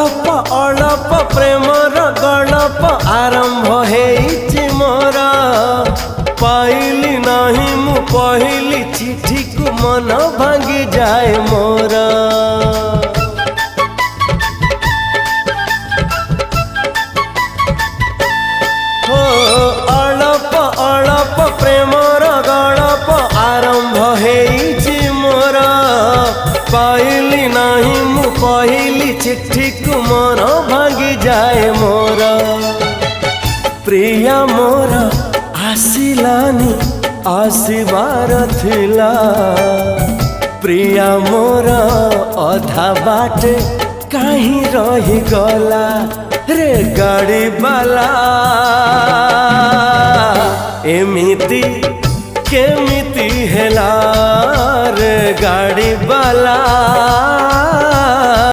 अळप Premiere गळप आरंभ हेइछि मोर पाइली नाही मु पहिली चिठी को मन भांगी जाए मोर हो अळप अळप प्रेमर गळप आरंभ हेइछि मोर पाइली नाही मु पहिली चिठी को मन भांगी जाए मोर प्रिया मोर आसिलानी आसिबार थिला प्रिया मोर अधा बाटे कहीं रही गला रे गाड़ी बाला एमिति केमिति हेला रे गाड़ी बाला